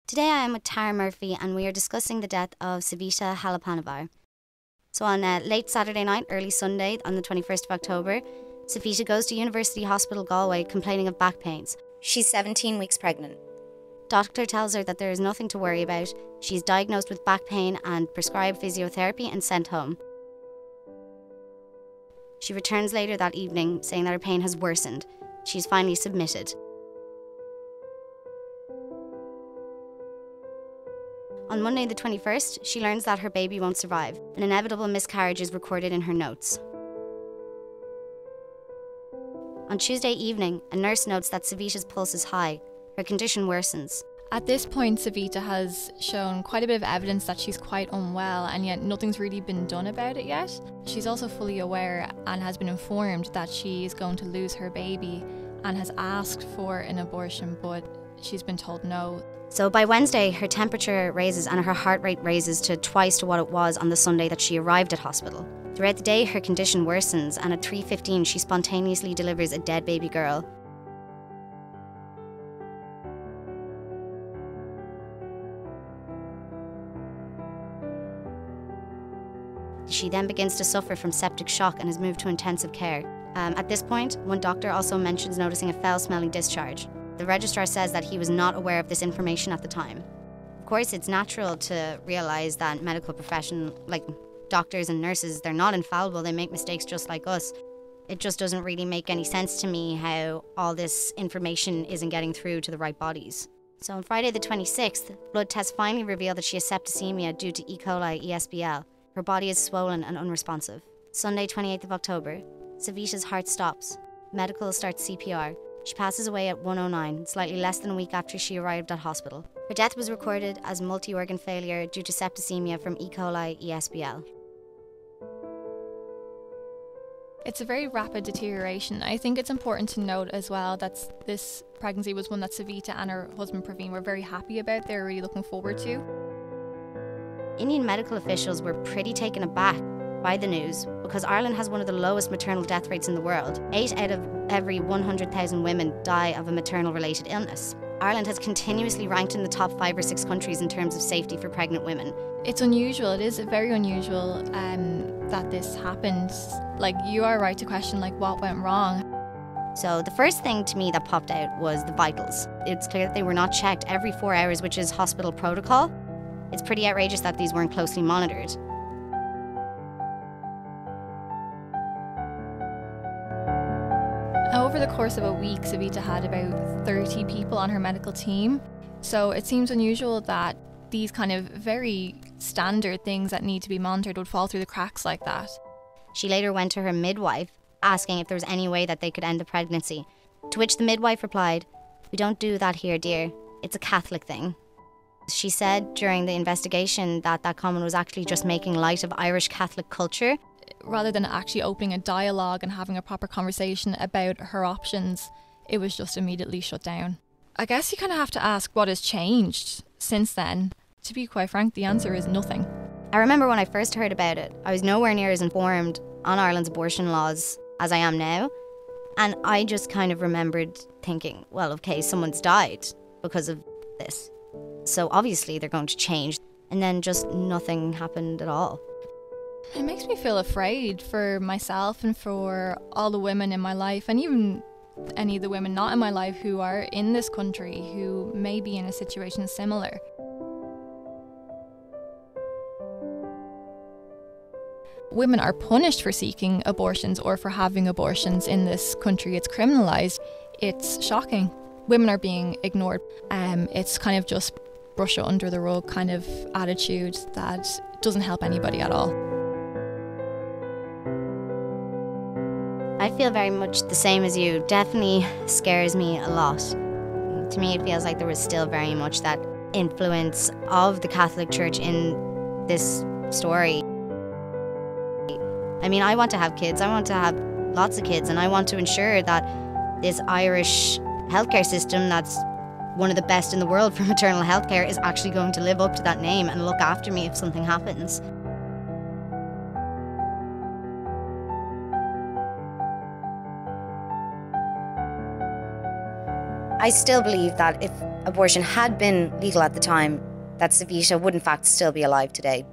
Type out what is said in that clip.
Today I am with Tara Murphy and we are discussing the death of Savita Halappanavar. So on late Saturday night, early Sunday on the 21st of October, Savita goes to University Hospital Galway complaining of back pains. She's 17 weeks pregnant. Doctor tells her that there is nothing to worry about. She's diagnosed with back pain and prescribed physiotherapy and sent home. She returns later that evening saying that her pain has worsened. She's finally submitted. On Monday the 21st, she learns that her baby won't survive. An inevitable miscarriage is recorded in her notes. On Tuesday evening, a nurse notes that Savita's pulse is high. Her condition worsens. At this point, Savita has shown quite a bit of evidence that she's quite unwell, and yet nothing's really been done about it yet. She's also fully aware and has been informed that she is going to lose her baby and has asked for an abortion, but she's been told no. So by Wednesday, her temperature raises and her heart rate raises to twice to what it was on the Sunday that she arrived at hospital. Throughout the day, her condition worsens, and at 3:15, she spontaneously delivers a dead baby girl. She then begins to suffer from septic shock and is moved to intensive care. At this point, one doctor also mentions noticing a foul-smelling discharge. The registrar says that he was not aware of this information at the time. Of course, it's natural to realise that medical profession, like doctors and nurses, they're not infallible, they make mistakes just like us. It just doesn't really make any sense to me how all this information isn't getting through to the right bodies. So on Friday the 26th, blood tests finally reveal that she has septicemia due to E. coli ESBL. Her body is swollen and unresponsive. Sunday 28th of October, Savita's heart stops. Medical starts CPR. She passes away at 1:09, slightly less than a week after she arrived at hospital. Her death was recorded as multi-organ failure due to septicemia from E. coli ESBL. It's a very rapid deterioration. I think it's important to note as well that this pregnancy was one that Savita and her husband Praveen were very happy about. They were really looking forward to. Indian medical officials were pretty taken aback by the news because Ireland has one of the lowest maternal death rates in the world. 8 out of every 100,000 women die of a maternal-related illness. Ireland has continuously ranked in the top 5 or 6 countries in terms of safety for pregnant women. It's unusual. It is very unusual that this happened. Like, you are right to question, like, what went wrong. So the first thing to me that popped out was the vitals. It's clear that they were not checked every 4 hours, which is hospital protocol. It's pretty outrageous that these weren't closely monitored. Over the course of a week, Savita had about 30 people on her medical team. So it seems unusual that these kind of very standard things that need to be monitored would fall through the cracks like that. She later went to her midwife, asking if there was any way that they could end the pregnancy. To which the midwife replied, "We don't do that here, dear. It's a Catholic thing." She said during the investigation that that comment was actually just making light of Irish Catholic culture. Rather than actually opening a dialogue and having a proper conversation about her options, it was just immediately shut down. I guess you kind of have to ask what has changed since then. To be quite frank, the answer is nothing. I remember when I first heard about it, I was nowhere near as informed on Ireland's abortion laws as I am now. And I just kind of remembered thinking, well, okay, someone's died because of this. So obviously they're going to change. And then just nothing happened at all. It makes me feel afraid for myself and for all the women in my life, and even any of the women not in my life who are in this country who may be in a situation similar. Women are punished for seeking abortions or for having abortions in this country. It's criminalised. It's shocking. Women are being ignored. It's kind of just brush it under the rug kind of attitude that doesn't help anybody at all. I feel very much the same as you. Definitely scares me a lot. To me, it feels like there was still very much that influence of the Catholic Church in this story. I mean, I want to have kids. I want to have lots of kids, and I want to ensure that this Irish healthcare system that's one of the best in the world for maternal healthcare is actually going to live up to that name and look after me if something happens. I still believe that if abortion had been legal at the time, that Savita would in fact still be alive today.